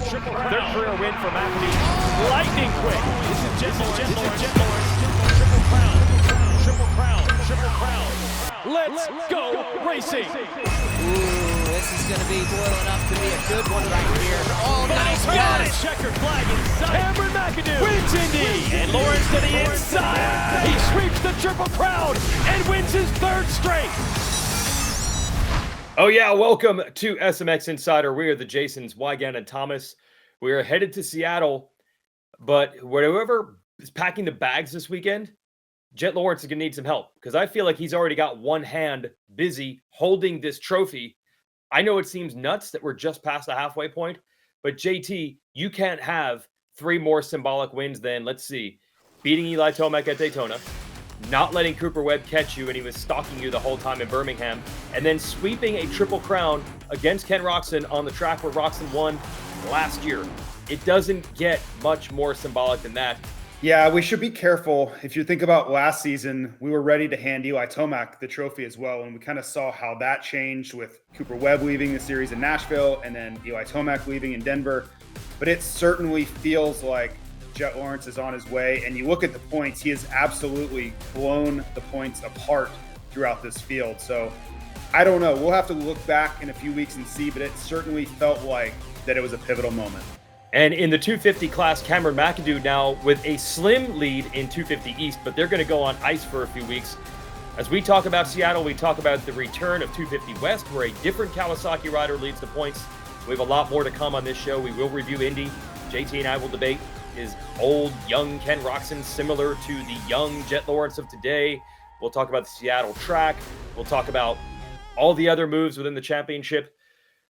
Third career win for McAdoo. Lightning quick. This is Jett Lawrence. Triple crown. Let's go racing. Ooh, this is going to be boiling up to be a good one right here. Oh, nice got gun. it. Checkered flag inside. Cameron McAdoo wins Indy. And Lawrence to the inside. He sweeps the Triple Crown and wins his third straight. Oh yeah, welcome to SMX Insider. We are the Jasons, Wygan and Thomas. We are headed to Seattle, but whoever is packing the bags this weekend, Jett Lawrence is going to need some help because I feel like he's already got one hand busy holding this trophy. I know it seems nuts that we're just past the halfway point, but JT, you can't have three more symbolic wins than, let's see, beating Eli Tomac at Daytona, not letting Cooper Webb catch you and he was stalking you the whole time in Birmingham, and then sweeping a Triple Crown against Ken Roczen on the track where Roczen won last year. It doesn't get much more symbolic than that. Yeah, we should be careful. If you think about last season, we were ready to hand Eli Tomac the trophy as well, and we kind of saw how that changed with Cooper Webb leaving the series in Nashville and then Eli Tomac leaving in Denver. But it certainly feels like Jett Lawrence is on his way, and you look at the points, he has absolutely blown the points apart throughout this field. So I don't know. We'll have to look back in a few weeks and see, but it certainly felt like that it was a pivotal moment. And in the 250 class, Cameron McAdoo now with a slim lead in 250 East, but they're going to go on ice for a few weeks. As we talk about Seattle, we talk about the return of 250 West, where a different Kawasaki rider leads the points. We have a lot more to come on this show. We will review Indy. JT and I will debate, is old, young Ken Roczen similar to the young Jett Lawrence of today? We'll talk about the Seattle track. We'll talk about all the other moves within the championship.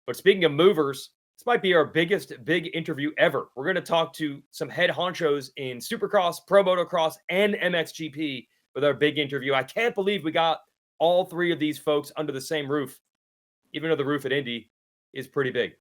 But speaking of movers, this might be our biggest big interview ever. We're going to talk to some head honchos in Supercross, Pro Motocross, and MXGP with our big interview. I can't believe we got all three of these folks under the same roof, even though the roof at Indy is pretty big.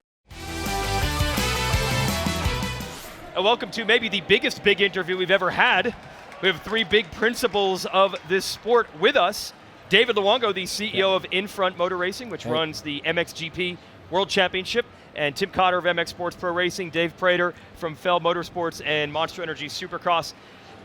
And welcome to maybe the biggest big interview we've ever had. We have three big principals of this sport with us. David Luongo, the CEO of Infront Motor Racing, which runs the MXGP World Championship, and Tim Cotter of MX Sports Pro Racing, Dave Prater from Feld Motorsports and Monster Energy Supercross.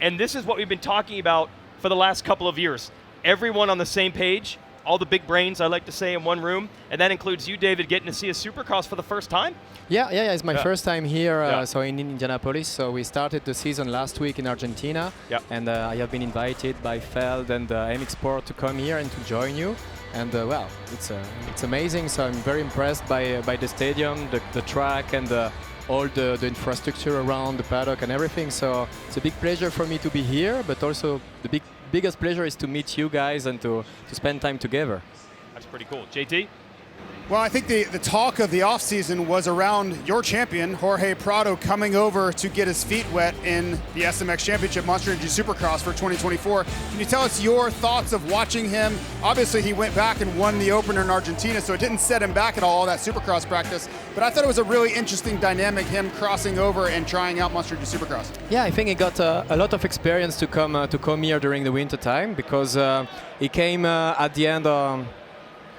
And this is what we've been talking about for the last couple of years. Everyone on the same page, all the big brains, I like to say, in one room. And that includes you, David, getting to see a Supercross for the first time? Yeah, it's my first time here, so in Indianapolis. So we started the season last week in Argentina, and I have been invited by Feld and MX Sport to come here and to join you. And well, it's amazing. So I'm very impressed by the stadium, the track, and all the infrastructure around the paddock and everything. So it's a big pleasure for me to be here, but also the biggest pleasure is to meet you guys and to spend time together. That's pretty cool. JT? Well, I think the talk of the offseason was around your champion, Jorge Prado, coming over to get his feet wet in the SMX Championship Monster Energy Supercross for 2024. Can you tell us your thoughts of watching him? Obviously, he went back and won the opener in Argentina, so it didn't set him back at all that Supercross practice. But I thought it was a really interesting dynamic, him crossing over and trying out Monster Energy Supercross. Yeah, I think he got a lot of experience to come here during the winter time, because he came at the end.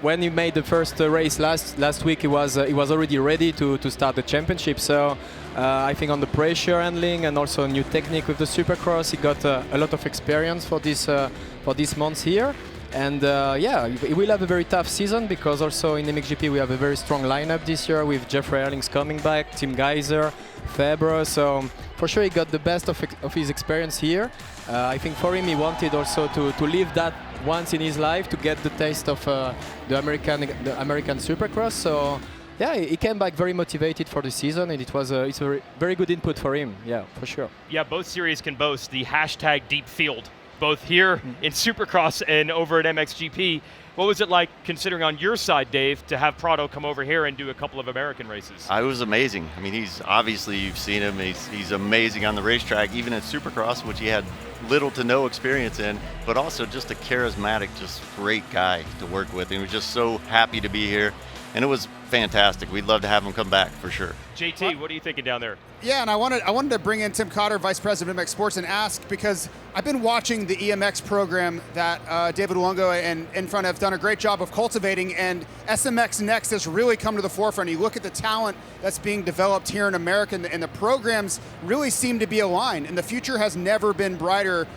When he made the first race last week, he was already ready to start the championship. So I think on the pressure handling and also new technique with the Supercross, he got a lot of experience for this month here. And yeah, he will have a very tough season, because also in MXGP we have a very strong lineup this year with Jeffrey Erlings coming back, Tim Geiser, Fabre. So for sure he got the best of his experience here. I think for him he wanted also to live that once in his life, to get the taste of the American Supercross. So yeah, he came back very motivated for the season, and it's a very good input for him. Yeah, for sure. Yeah, both series can boast the hashtag deep field, both here in Supercross and over at MXGP. What was it like, considering on your side, Dave, to have Prado come over here and do a couple of American races? It was amazing. I mean, he's obviously, you've seen him, he's amazing on the racetrack, even at Supercross, which he had little to no experience in, but also just a charismatic, just great guy to work with. And he was just so happy to be here. And it was fantastic. We'd love to have him come back for sure. JT, what are you thinking down there? Yeah, and I wanted to bring in Tim Cotter, Vice President of MX Sports, and ask, because I've been watching the EMX program that David Luongo and Infront have done a great job of cultivating, and SMX Next has really come to the forefront. You look at the talent that's being developed here in America, and the programs really seem to be aligned, and the future has never been brighter,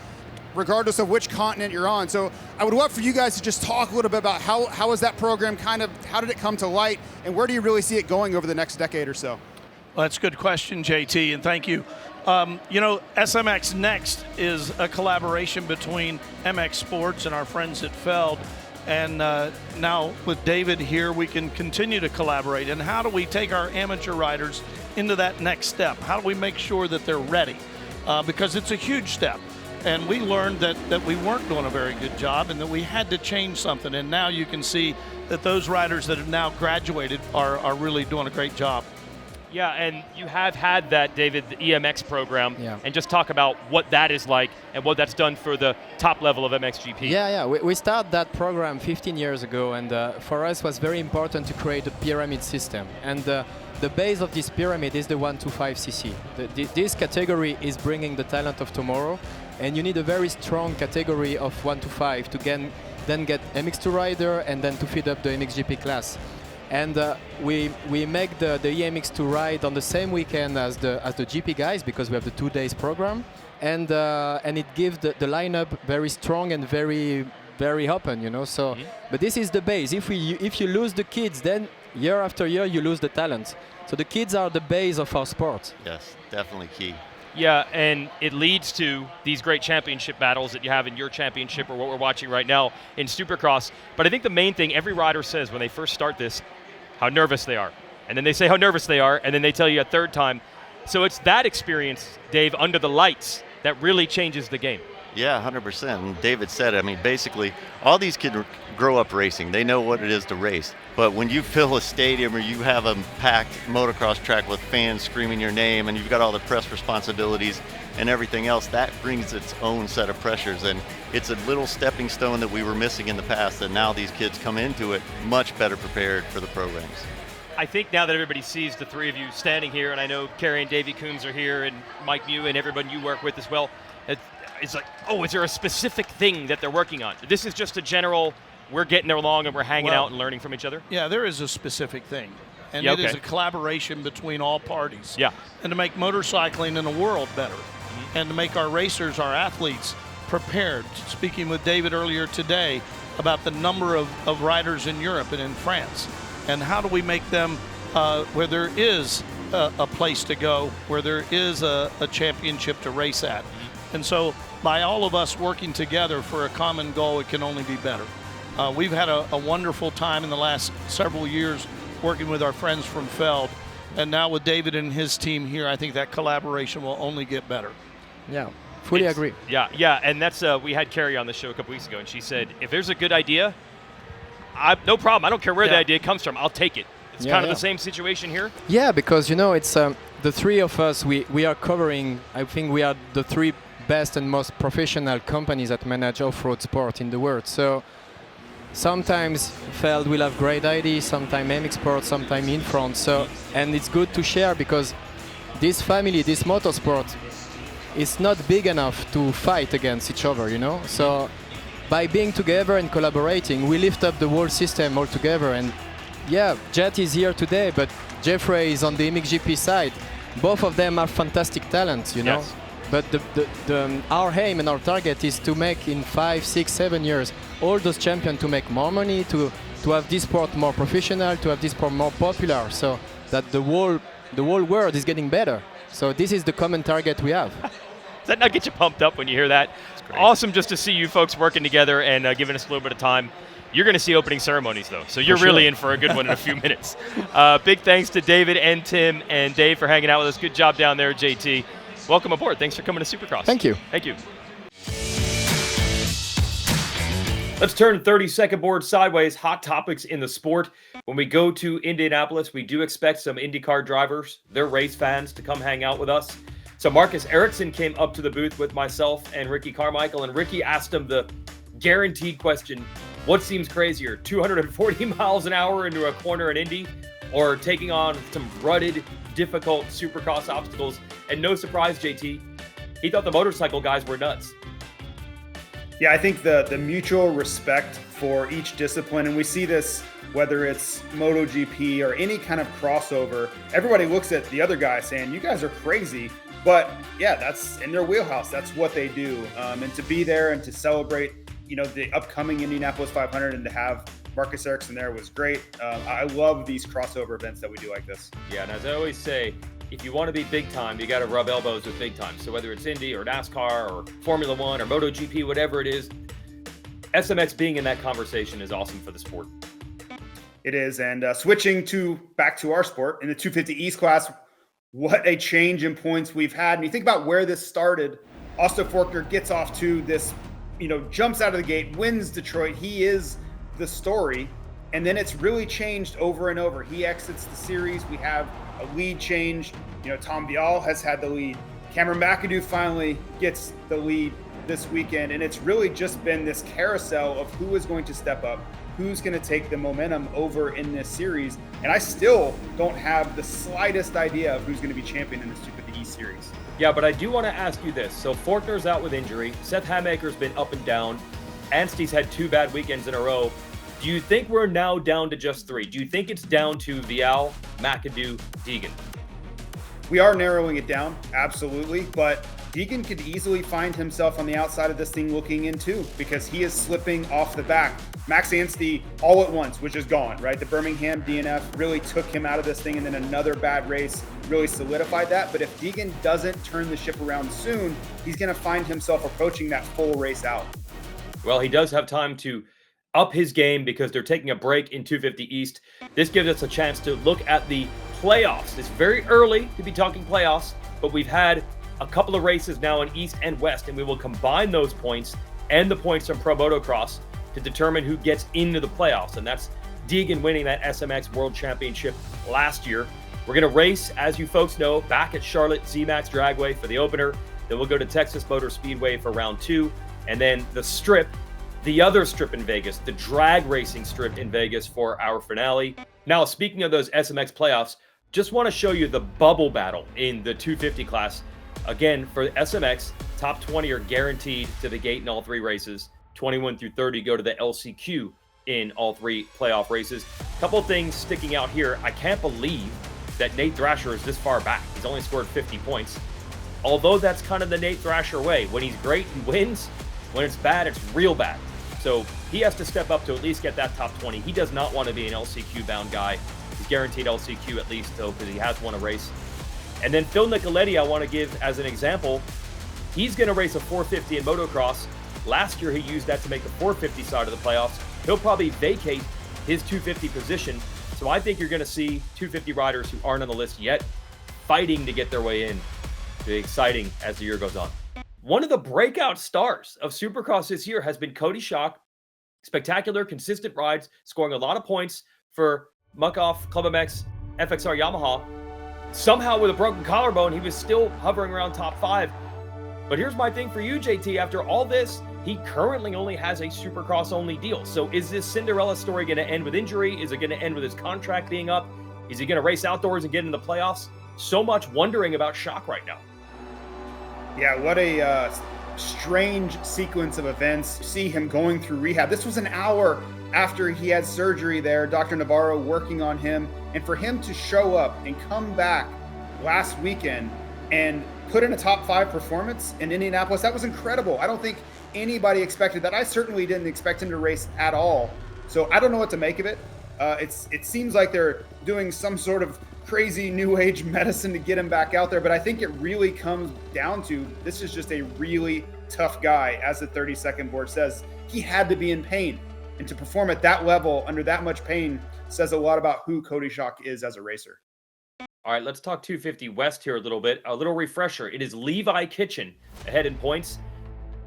regardless of which continent you're on. So I would love for you guys to just talk a little bit about how is that program how did it come to light, and where do you really see it going over the next decade or so? Well, that's a good question, JT, and thank you. SMX Next is a collaboration between MX Sports and our friends at Feld. And now with David here, we can continue to collaborate. And how do we take our amateur riders into that next step? How do we make sure that they're ready? Because it's a huge step. And we learned that we weren't doing a very good job and that we had to change something. And now you can see that those riders that have now graduated are really doing a great job. Yeah, and you have had that, David, the EMX program, Yeah. and just talk about what that is like and what that's done for the top level of MXGP. Yeah. We started that program 15 years ago, and for us was very important to create a pyramid system. And the base of this pyramid is the 125cc. This category is bringing the talent of tomorrow, and you need a very strong category of 125 to then get MX2 rider and then to feed up the MXGP class. And we make the EMX2 ride on the same weekend as the GP guys, because we have the 2 days program, and it gives the lineup very strong and very open, you know. So, but this is the base. If you lose the kids, then year after year you lose the talent. So the kids are the base of our sport. Yes, definitely key. Yeah, and it leads to these great championship battles that you have in your championship, or what we're watching right now in Supercross. But I think the main thing every rider says when they first start this, how nervous they are. And then they say how nervous they are, and then they tell you a third time. So it's that experience, Dave, under the lights that really changes the game. Yeah, 100%. And David said, I mean, basically, all these kids grow up racing. They know what it is to race. But when you fill a stadium or you have a packed motocross track with fans screaming your name and you've got all the press responsibilities and everything else, that brings its own set of pressures. And it's a little stepping stone that we were missing in the past, and now these kids come into it much better prepared for the programs. I think now that everybody sees the three of you standing here, and I know Kerry and Davey Coons are here, and Mike Mew and everybody you work with as well, it's like, oh, is there a specific thing that they're working on? This is just a general, we're getting along and we're hanging out and learning from each other? Yeah, there is a specific thing. And Yeah, it is okay. a collaboration between all parties. Yeah. And to make motorcycling in the world better. And to make our racers, our athletes, prepared. Speaking with David earlier today about the number of riders in Europe and in France. And how do we make them where there is a place to go, where there is a championship to race at. And so by all of us working together for a common goal, it can only be better. We've had a wonderful time in the last several years working with our friends from Feld. And now with David and his team here, I think that collaboration will only get better. Yeah, fully agree. Yeah, and that's we had Kerry on the show a couple weeks ago, and she said, if there's a good idea, no problem. I don't care where the idea comes from. I'll take it. It's kind of the same situation here. Yeah, because, you know, it's the three of us, we are covering, I think we are the three best and most professional companies that manage off-road sport in the world. So sometimes Feld will have great ideas, sometimes MX Sports, sometimes Infront. So, and it's good to share, because this family, this motorsport, is not big enough to fight against each other, you know. So by being together and collaborating, we lift up the whole system all together. And yeah, Jett is here today, but Jeffrey is on the MXGP side. Both of them are fantastic talents, you know. Yes. But our aim and our target is to make in 5, 6, 7 years all those champions to make more money, to have this sport more professional, to have this sport more popular, so that the whole world is getting better. So this is the common target we have. Does that not get you pumped up when you hear that? Awesome just to see you folks working together and giving us a little bit of time. You're going to see opening ceremonies, though, so you're really in for a good one in a few minutes. Big thanks to David and Tim and Dave for hanging out with us. Good job down there, JT. Welcome aboard. Thanks for coming to Supercross. Thank you. Thank you. Let's turn 30-second board sideways. Hot topics in the sport. When we go to Indianapolis, we do expect some IndyCar drivers, their race fans, to come hang out with us. So Marcus Ericsson came up to the booth with myself and Ricky Carmichael, and Ricky asked him the guaranteed question: what seems crazier, 240 miles an hour into a corner in Indy, or taking on some rutted, difficult Supercross obstacles. And no surprise, JT, he thought the motorcycle guys were nuts. Yeah, I think the mutual respect for each discipline, and we see this whether it's MotoGP or any kind of crossover, everybody looks at the other guy saying, you guys are crazy. But yeah, that's in their wheelhouse. That's what they do. And to be there and to celebrate, the upcoming Indianapolis 500 and to have Marcus Ericsson there was great. I love these crossover events that we do like this. Yeah, and as I always say, if you want to be big time, you got to rub elbows with big time. So whether it's Indy or NASCAR or Formula One or MotoGP, whatever it is, SMX being in that conversation is awesome for the sport. It is. And switching back to our sport in the 250 East class, what a change in points we've had. And you think about where this started. Austin Forkner gets off to this, jumps out of the gate, wins Detroit. He is the story. And then it's really changed over and over. He exits the series. We have a lead change. Tom Vial has had the lead. Cameron McAdoo finally gets the lead this weekend. And it's really just been this carousel of who is going to step up, who's going to take the momentum over in this series. And I still don't have the slightest idea of who's going to be champion in this 250 East series. Yeah, but I do want to ask you this. So Forkner's out with injury. Seth Hamaker's been up and down. Anstey's had 2 bad weekends in a row. Do you think we're now down to just 3? Do you think it's down to Vial, McAdoo, Deegan? We are narrowing it down, absolutely. But Deegan could easily find himself on the outside of this thing looking in too, because he is slipping off the back. Max Anstey all at once, which is gone, right? The Birmingham DNF really took him out of this thing, and then another bad race really solidified that. But if Deegan doesn't turn the ship around soon, he's going to find himself approaching that full race out. Well, he does have time to up his game because they're taking a break in 250 East. This gives us a chance to look at the playoffs. It's very early to be talking playoffs, but we've had a couple of races now in East and West, and we will combine those points and the points from Pro Motocross to determine who gets into the playoffs. And that's Deegan winning that SMX World Championship last year. We're going to race, as you folks know, back at Charlotte ZMAX Dragway for the opener. Then we'll go to Texas Motor Speedway for round 2. And then the strip, the other strip in Vegas, the drag racing strip in Vegas for our finale. Now, speaking of those SMX playoffs, just want to show you the bubble battle in the 250 class. Again, for SMX, top 20 are guaranteed to the gate in all 3 races. 21 through 30 go to the LCQ in all 3 playoff races. A couple of things sticking out here. I can't believe that Nate Thrasher is this far back. He's only scored 50 points. Although that's kind of the Nate Thrasher way. When he's great, he wins. When it's bad, it's real bad. So he has to step up to at least get that top 20. He does not want to be an LCQ-bound guy. He's guaranteed LCQ at least, though, because he has won a race. And then Phil Nicoletti, I want to give as an example. He's going to race a 450 in motocross. Last year, he used that to make the 450 side of the playoffs. He'll probably vacate his 250 position. So I think you're going to see 250 riders who aren't on the list yet fighting to get their way in. It'll be exciting as the year goes on. One of the breakout stars of Supercross this year has been Cody Schock. Spectacular, consistent rides, scoring a lot of points for Muck-Off, Club MX, FXR Yamaha. Somehow with a broken collarbone, he was still hovering around top 5. But here's my thing for you, JT. After all this, he currently only has a Supercross-only deal. So is this Cinderella story going to end with injury? Is it going to end with his contract being up? Is he going to race outdoors and get into the playoffs? So much wondering about Schock right now. Yeah, what a strange sequence of events. See him going through rehab. This was an hour after he had surgery there, Dr. Navarro working on him. And for him to show up and come back last weekend and put in a top 5 performance in Indianapolis, that was incredible. I don't think anybody expected that. I certainly didn't expect him to race at all. So I don't know what to make of it. It seems like they're doing some sort of crazy new age medicine to get him back out there. But I think it really comes down to, this is just a really tough guy. As the 30-second board says, he had to be in pain. And to perform at that level under that much pain says a lot about who Cody Schock is as a racer. All right, let's talk 250 West here a little bit. A little refresher. It is Levi Kitchen ahead in points.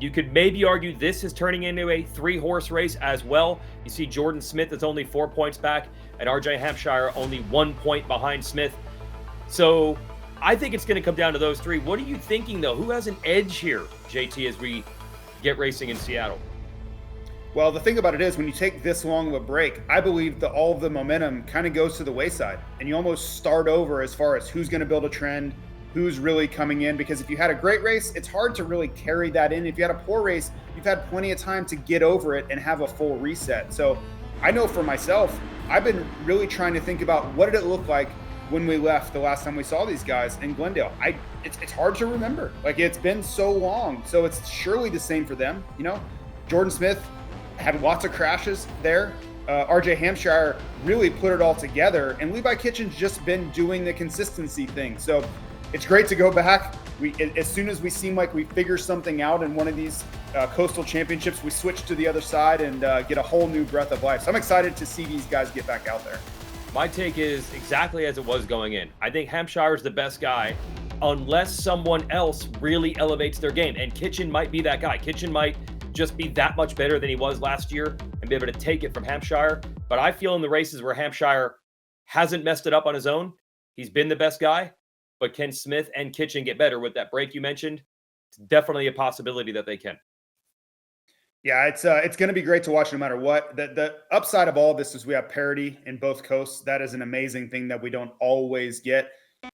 You could maybe argue this is turning into a 3-horse race as well. You see Jordan Smith is only 4 points back, and RJ Hampshire only 1 point behind Smith. So I think it's going to come down to those 3. What are you thinking, though? Who has an edge here, JT, as we get racing in Seattle? Well, the thing about it is when you take this long of a break, I believe that all of the momentum kind of goes to the wayside and you almost start over as far as who's going to build a trend, who's really coming in, because if you had a great race, it's hard to really carry that in. If you had a poor race, you've had plenty of time to get over it and have a full reset. So I know for myself, I've been really trying to think about what did it look like when we left the last time we saw these guys in Glendale. It's hard to remember. Like, it's been so long. So it's surely the same for them. You know, Jordan Smith had lots of crashes there. RJ Hampshire really put it all together, and Levi Kitchen's just been doing the consistency thing. So it's great to go back. As soon as we seem like we figure something out in one of these coastal championships, we switch to the other side and get a whole new breath of life. So I'm excited to see these guys get back out there. My take is exactly as it was going in. I think Hampshire's the best guy unless someone else really elevates their game. And Kitchen might be that guy. Kitchen might just be that much better than he was last year and be able to take it from Hampshire. But I feel in the races where Hampshire hasn't messed it up on his own, he's been the best guy. But can Smith and Kitchen get better with that break you mentioned? It's definitely a possibility that they can. Yeah, it's going to be great to watch no matter what. The upside of all of this is we have parity in both coasts. That is an amazing thing that we don't always get.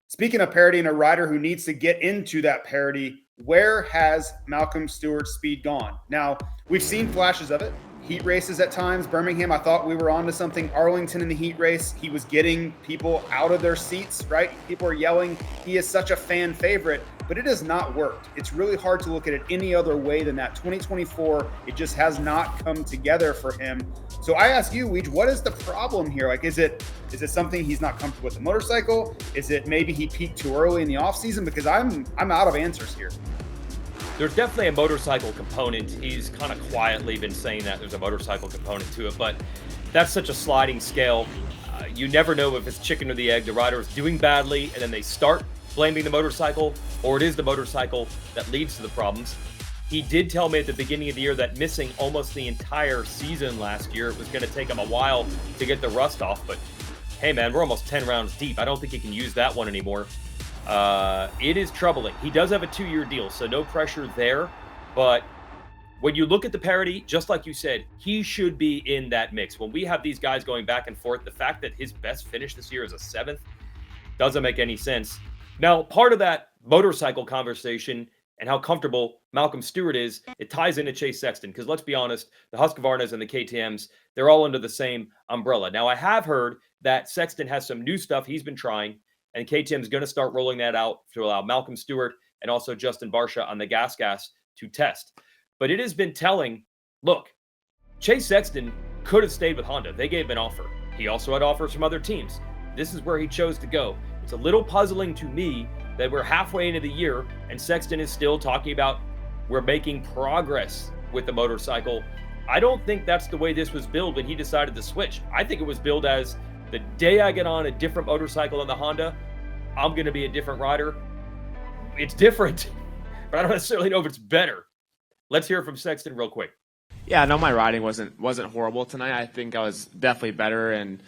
Speaking of parity and a rider who needs to get into that parity, where has Malcolm Stewart's speed gone? Now, we've seen flashes of it. Heat races at times. Birmingham, I thought we were on to something. Arlington in the heat race, he was getting people out of their seats, right? People are yelling. He is such a fan favorite, but it has not worked. It's really hard to look at it any other way than that. 2024, it just has not come together for him. So I ask you, Weege, what is the problem here? Like, is it something he's not comfortable with the motorcycle? Is it maybe he peaked too early in the offseason? Because I'm out of answers here. There's definitely a motorcycle component. He's kind of quietly been saying that there's a motorcycle component to it, but that's such a sliding scale. You never know if it's chicken or the egg. The rider is doing badly, and then they start blaming the motorcycle, or it is the motorcycle that leads to the problems. He did tell me at the beginning of the year that missing almost the entire season last year, it was going to take him a while to get the rust off, but hey man, we're almost 10 rounds deep. I don't think he can use that one anymore. It is troubling. He does have a 2-year deal, so no pressure there. But when you look at the parity, just like you said, he should be in that mix. When we have these guys going back and forth, the fact that his best finish this year is a 7th doesn't make any sense. Now, part of that motorcycle conversation and how comfortable Malcolm Stewart is, it ties into Chase Sexton. Because let's be honest, the Husqvarnas and the KTMs, they're all under the same umbrella. Now, I have heard that Sexton has some new stuff he's been trying, and KTM is going to start rolling that out to allow Malcolm Stewart and also Justin Barcia on the gas to test. But it has been telling, look, Chase Sexton could have stayed with Honda. They gave him an offer. He also had offers from other teams. This is where he chose to go. It's a little puzzling to me that we're halfway into the year and Sexton is still talking about we're making progress with the motorcycle. I don't think that's the way this was billed when he decided to switch. I think it was billed as the day I get on a different motorcycle than the Honda, I'm going to be a different rider. It's different, but I don't necessarily know if it's better. Let's hear from Sexton real quick. Yeah, no, my riding wasn't horrible tonight. I think I was definitely better, and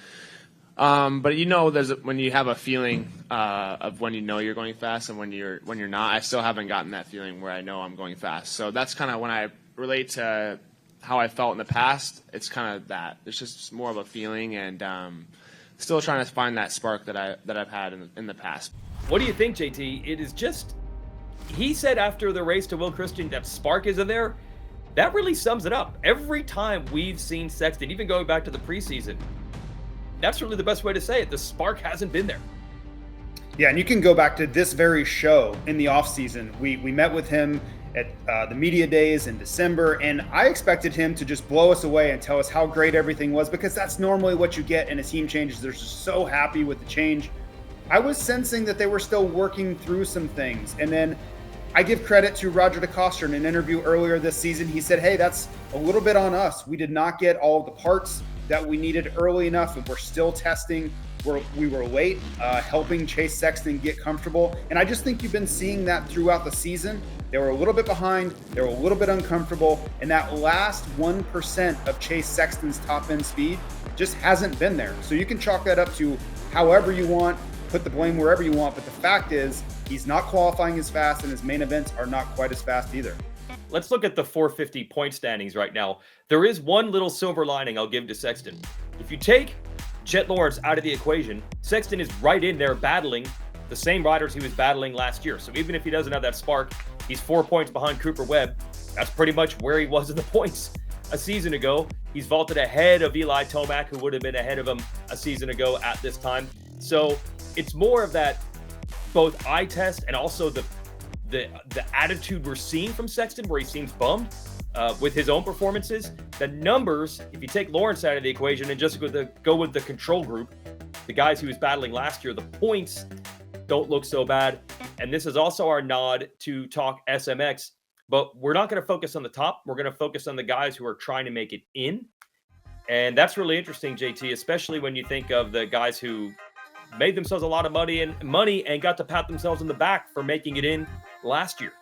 but you know, when you have a feeling of when you know you're going fast and when you're not. I still haven't gotten that feeling where I know I'm going fast. So that's kind of when I relate to how I felt in the past. It's kind of that. It's just more of a feeling, and still trying to find that spark that I've had in the past. What do you think, JT? It is just, he said after the race to Will Christian that spark isn't there. That really sums it up. Every time we've seen Sexton, even going back to the preseason, that's really the best way to say it. The spark hasn't been there. Yeah, and you can go back to this very show in the offseason. We met with him at the media days in December, and I expected him to just blow us away and tell us how great everything was, because that's normally what you get in a team change. They're just so happy with the change. I was sensing that they were still working through some things. And then I give credit to Roger DeCoster in an interview earlier this season. He said, hey, that's a little bit on us. We did not get all of the parts that we needed early enough, and we're still testing. We were late helping Chase Sexton get comfortable. And I just think you've been seeing that throughout the season. They were a little bit behind. They were a little bit uncomfortable. And that last 1% of Chase Sexton's top end speed just hasn't been there. So you can chalk that up to however you want, put the blame wherever you want. But the fact is, he's not qualifying as fast, and his main events are not quite as fast either. let's look at the 450 point standings right now. There is one little silver lining I'll give to Sexton. If you take Jett Lawrence out of the equation, Sexton is right in there battling the same riders he was battling last year. So even if he doesn't have that spark, he's 4 points behind Cooper Webb. That's pretty much where he was in the points a season ago. He's vaulted ahead of Eli Tomac, who would have been ahead of him a season ago at this time. So it's more of that both eye test and also the attitude we're seeing from Sexton, where he seems bummed with his own performances. The numbers, if you take Lawrence out of the equation and just go with the control group, the guys he was battling last year, the points don't look so bad. And this is also our nod to talk SMX, but we're not going to focus on the top. We're going to focus on the guys who are trying to make it in. And that's really interesting, JT, especially when you think of the guys who made themselves a lot of money and got to pat themselves in the back for making it in last year.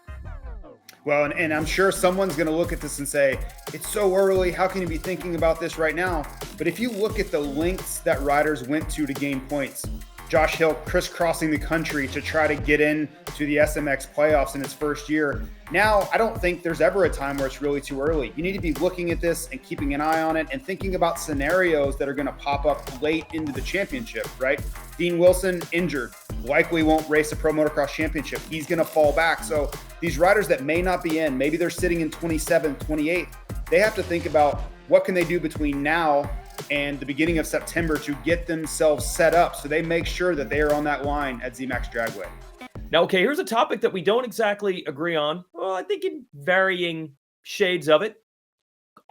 Well, and I'm sure someone's going to look at this and say, it's so early. How can you be thinking about this right now? But if you look at the lengths that riders went to gain points, Josh Hill crisscrossing the country to try to get in to the SMX playoffs in his first year. Now, I don't think there's ever a time where it's really too early. You need to be looking at this and keeping an eye on it and thinking about scenarios that are going to pop up late into the championship, right? Dean Wilson injured, likely won't race a Pro Motocross championship. He's going to fall back. So these riders that may not be in, maybe they're sitting in 27th, 28th, they have to think about what can they do between now and the beginning of September to get themselves set up so they make sure that they are on that line at ZMAX Dragway. Now, okay, here's a topic that we don't exactly agree on. Well, I think in varying shades of it.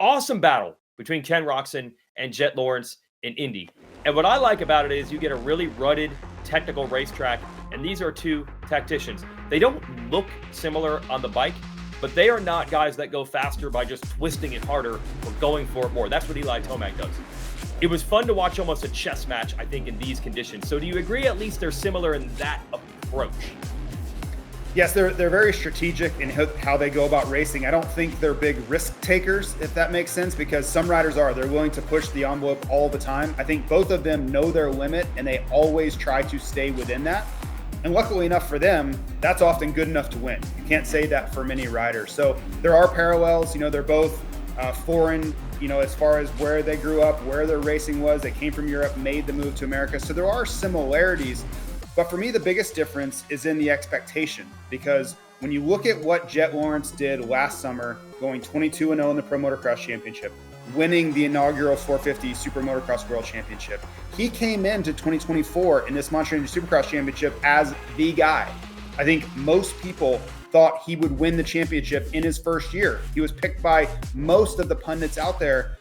Awesome battle between Ken Roczen and Jett Lawrence in Indy. And what I like about it is you get a really rutted technical racetrack, and these are two tacticians. They don't look similar on the bike, but they are not guys that go faster by just twisting it harder or going for it more. That's what Eli Tomac does. It was fun to watch almost a chess match, I think, in these conditions. So do you agree at least they're similar in that approach? Yes, they're very strategic in how they go about racing. I don't think they're big risk takers, if that makes sense, because some riders are. They're willing to push the envelope all the time. I think both of them know their limit, and they always try to stay within that. And luckily enough for them, that's often good enough to win. You can't say that for many riders. So there are parallels. They're both foreign, as far as where they grew up, where their racing was. They came from Europe, made the move to America. So there are similarities. But for me, the biggest difference is in the expectation, because when you look at what Jett Lawrence did last summer, going 22-0 in the Pro Motocross Championship, winning the inaugural 450 SuperMotocross World Championship, he came into 2024 in this Monster Energy Supercross Championship as the guy. I think most people thought he would win the championship in his first year. He was picked by most of the pundits out there.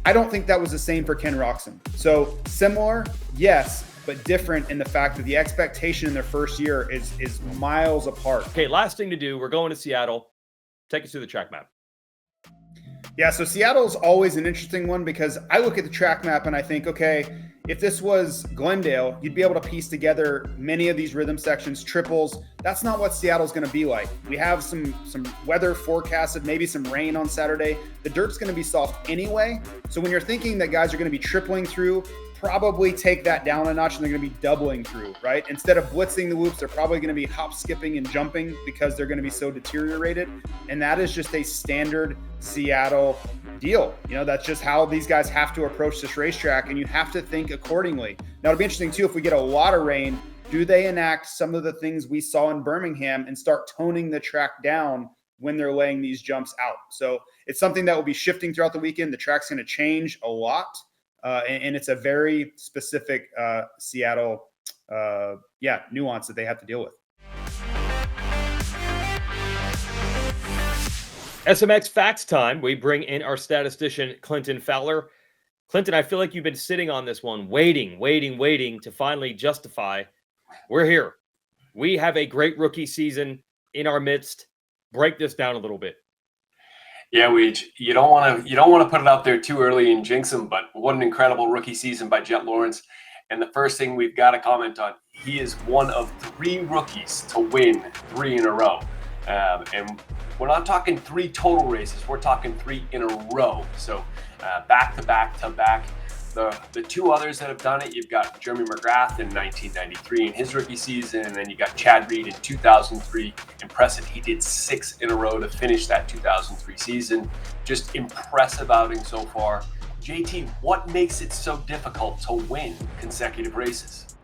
I don't think that was the same for Ken Roczen. So similar, yes, but different in the fact that the expectation in their first year is miles apart. Okay, last thing to do. We're going to Seattle. Take us through the track map. Yeah, so Seattle's always an interesting one because I look at the track map and I think, okay, if this was Glendale, you'd be able to piece together many of these rhythm sections, triples. That's not what Seattle's going to be like. We have some weather forecasted, maybe some rain on Saturday. The dirt's going to be soft anyway. So when you're thinking that guys are going to be tripling through, probably take that down a notch and they're going to be doubling through, right? Instead of blitzing the loops, they're probably going to be hop, skipping, and jumping because they're going to be so deteriorated. And that is just a standard Seattle deal. That's just how these guys have to approach this racetrack, and you have to think accordingly. Now, it'll be interesting too, if we get a lot of rain, do they enact some of the things we saw in Birmingham and start toning the track down when they're laying these jumps out? So it's something that will be shifting throughout the weekend. The track's going to change a lot. And it's a very specific Seattle, nuance that they have to deal with. SMX Facts time. We bring in our statistician, Clinton Fowler. Clinton, I feel like you've been sitting on this one, waiting to finally justify. We're here. We have a great rookie season in our midst. Break this down a little bit. Yeah, you don't want to put it out there too early and jinx him, but what an incredible rookie season by Jett Lawrence. And the first thing we've got to comment on, he is one of 3 rookies to win 3 in a row. And we're not talking 3 total races, we're talking 3 in a row. So back to back to back The two others that have done it, you've got Jeremy McGrath in 1993 in his rookie season, and then you got Chad Reed in 2003. Impressive. He did 6 in a row to finish that 2003 season. Just impressive outing so far. JT, what makes it so difficult to win consecutive races?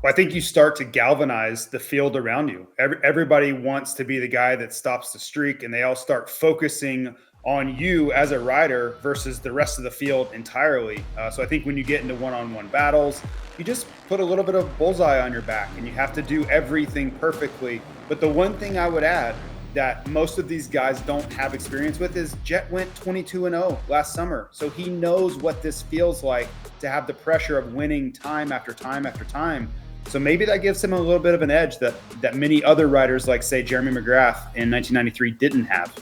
Well, I think you start to galvanize the field around you. Everybody wants to be the guy that stops the streak, and they all start focusing on you as a rider versus the rest of the field entirely. So I think when you get into one-on-one battles, you just put a little bit of bullseye on your back, and you have to do everything perfectly. But the one thing I would add that most of these guys don't have experience with is Jett went 22-0 last summer. So he knows what this feels like to have the pressure of winning time after time after time. So maybe that gives him a little bit of an edge that many other riders, like say Jeremy McGrath in 1993, didn't have.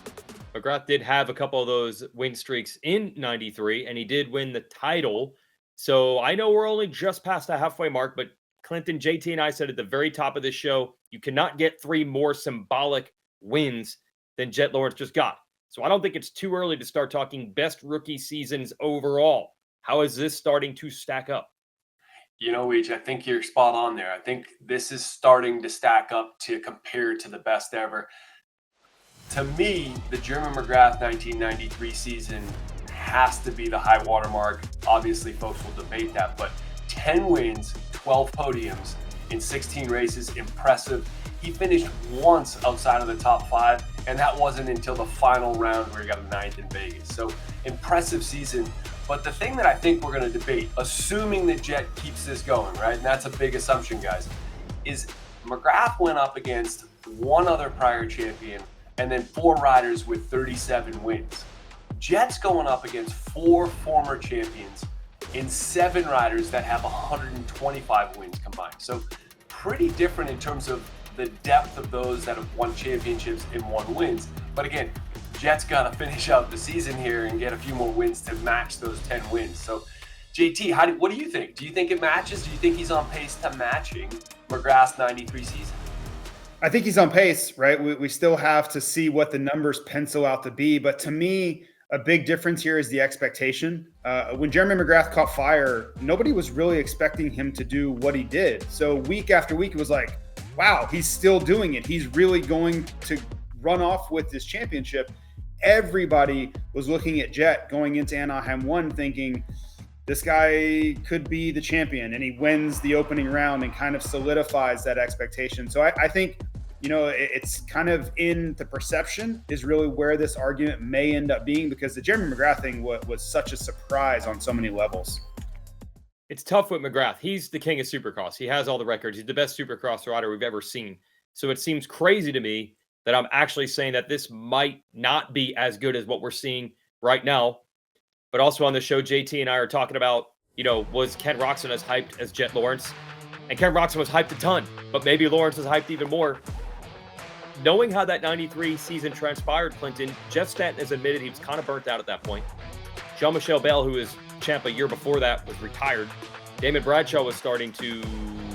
McGrath did have a couple of those win streaks in 93, and he did win the title. So I know we're only just past the halfway mark, but Clinton, JT, and I said at the very top of this show, you cannot get 3 more symbolic wins than Jett Lawrence just got. So I don't think it's too early to start talking best rookie seasons overall. How is this starting to stack up? You know, Weege, I think you're spot on there. I think this is starting to stack up to compare to the best ever. To me, the Jeremy McGrath 1993 season has to be the high water mark. Obviously, folks will debate that, but 10 wins, 12 podiums in 16 races, impressive. He finished once outside of the top 5, and that wasn't until the final round where he got a 9th in Vegas. So impressive season. But the thing that I think we're going to debate, assuming that Jett keeps this going, right, and that's a big assumption, guys, is McGrath went up against one other prior champion and then 4 riders with 37 wins. Jett's going up against 4 former champions and 7 riders that have 125 wins combined. So pretty different in terms of the depth of those that have won championships and won wins. But again, Jett's got to finish out the season here and get a few more wins to match those 10 wins. So, JT, what do you think? Do you think it matches? Do you think he's on pace to matching McGrath's 93 season? I think he's on pace, right? We still have to see what the numbers pencil out to be. But to me, a big difference here is the expectation. When Jeremy McGrath caught fire, nobody was really expecting him to do what he did. So week after week, it was like, wow, he's still doing it. He's really going to run off with this championship. Everybody was looking at Jett going into Anaheim 1 thinking this guy could be the champion, and he wins the opening round and kind of solidifies that expectation. So I think, you know, it's kind of in the perception is really where this argument may end up being, because the Jeremy McGrath thing was such a surprise on so many levels. It's tough with McGrath. He's the king of Supercross. He has all the records. He's the best Supercross rider we've ever seen. So it seems crazy to me that I'm actually saying that this might not be as good as what we're seeing right now. But also on the show, JT and I are talking about, you know, was Ken Roczen as hyped as Jett Lawrence? And Ken Roczen was hyped a ton, but maybe Lawrence was hyped even more. Knowing how that 93 season transpired, Clinton, Jeff Stanton has admitted he was kind of burnt out at that point. Jean-Michel Bell, who was champ a year before that, was retired. Damon Bradshaw was starting to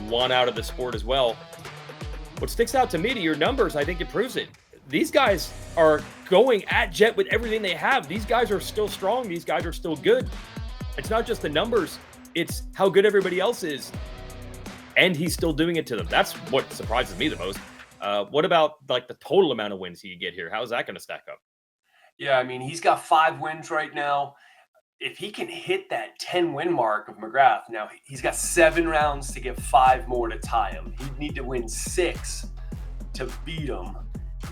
want out of the sport as well. What sticks out to me to your numbers, I think it proves it. These guys are going at Jett with everything they have. These guys are still strong. These guys are still good. It's not just the numbers. It's how good everybody else is. And he's still doing it to them. That's what surprises me the most. What about like the total amount of wins he could get here? How is that going to stack up? Yeah, I mean, he's got 5 wins right now. If he can hit that 10-win mark of McGrath, now he's got 7 rounds to get 5 more to tie him. He'd need to win 6 to beat him.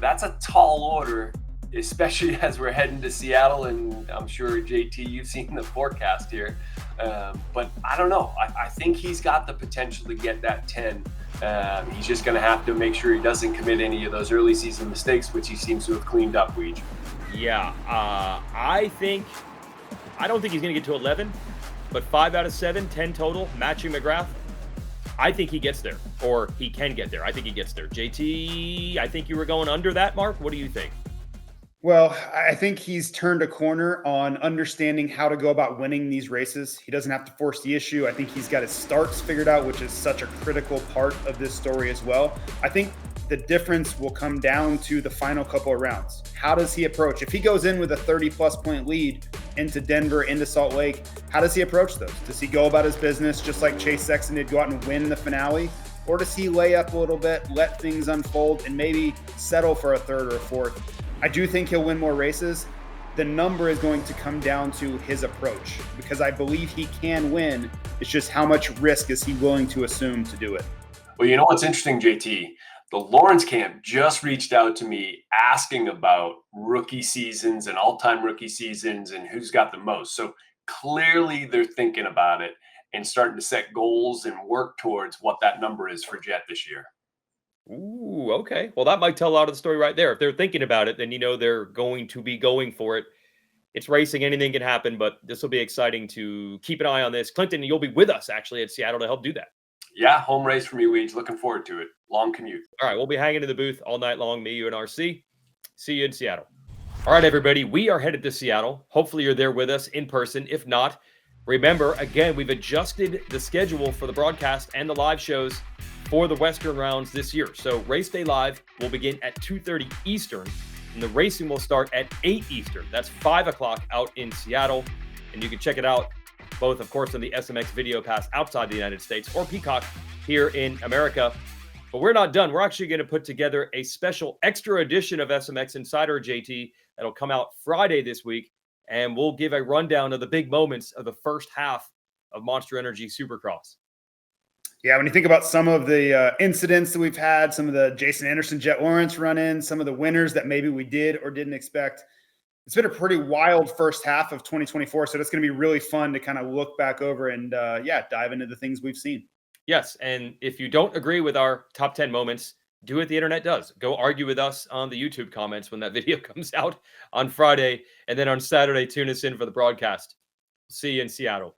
That's a tall order, especially as we're heading to Seattle. And I'm sure, JT, you've seen the forecast here. But I don't know. I think he's got the potential to get that 10. He's just going to have to make sure he doesn't commit any of those early season mistakes, which he seems to have cleaned up, Weege. Yeah, I don't think he's going to get to 11, but 5 out of 7, 10 total, matching McGrath. I think he gets there, or he can get there. I think he gets there. JT, I think you were going under that mark. What do you think? Well, I think he's turned a corner on understanding how to go about winning these races. He doesn't have to force the issue. I think he's got his starts figured out, which is such a critical part of this story as well. I think the difference will come down to the final couple of rounds. How does he approach? If he goes in with a 30-plus point lead, into Denver, into Salt Lake. How does he approach those? Does he go about his business just like Chase Sexton did, go out and win the finale? Or does he lay up a little bit, let things unfold, and maybe settle for a third or a fourth? I do think he'll win more races. The number is going to come down to his approach, because I believe he can win. It's just how much risk is he willing to assume to do it? Well, you know what's interesting, JT? The Lawrence camp just reached out to me asking about rookie seasons and all-time rookie seasons and who's got the most. So clearly they're thinking about it and starting to set goals and work towards what that number is for Jett this year. Ooh, okay. Well, that might tell a lot of the story right there. If they're thinking about it, then you know they're going to be going for it. It's racing. Anything can happen, but this will be exciting to keep an eye on this. Clinton, you'll be with us actually at Seattle to help do that. Yeah, home race for me, Weege. Looking forward to it. Long commute. All right, we'll be hanging in the booth all night long, me, you, and RC. See you in Seattle. All right, everybody, we are headed to Seattle. Hopefully you're there with us in person. If not, remember, again, we've adjusted the schedule for the broadcast and the live shows for the Western rounds this year. So Race Day Live will begin at 2:30 Eastern, and the racing will start at 8 Eastern. That's 5 o'clock out in Seattle, and you can check it out both, of course, on the SMX Video Pass outside the United States or Peacock here in America. But we're not done. We're actually going to put together a special extra edition of SMX Insider, JT, that'll come out Friday this week, and we'll give a rundown of the big moments of the first half of Monster Energy Supercross. Yeah, when you think about some of the incidents that we've had, some of the Jason Anderson, Jett Lawrence run-ins, some of the winners that maybe we did or didn't expect, it's been a pretty wild first half of 2024. So it's going to be really fun to kind of look back over and, dive into the things we've seen. Yes, and if you don't agree with our top 10 moments, do what the internet does. Go argue with us on the YouTube comments when that video comes out on Friday. And then on Saturday, tune us in for the broadcast. See you in Seattle.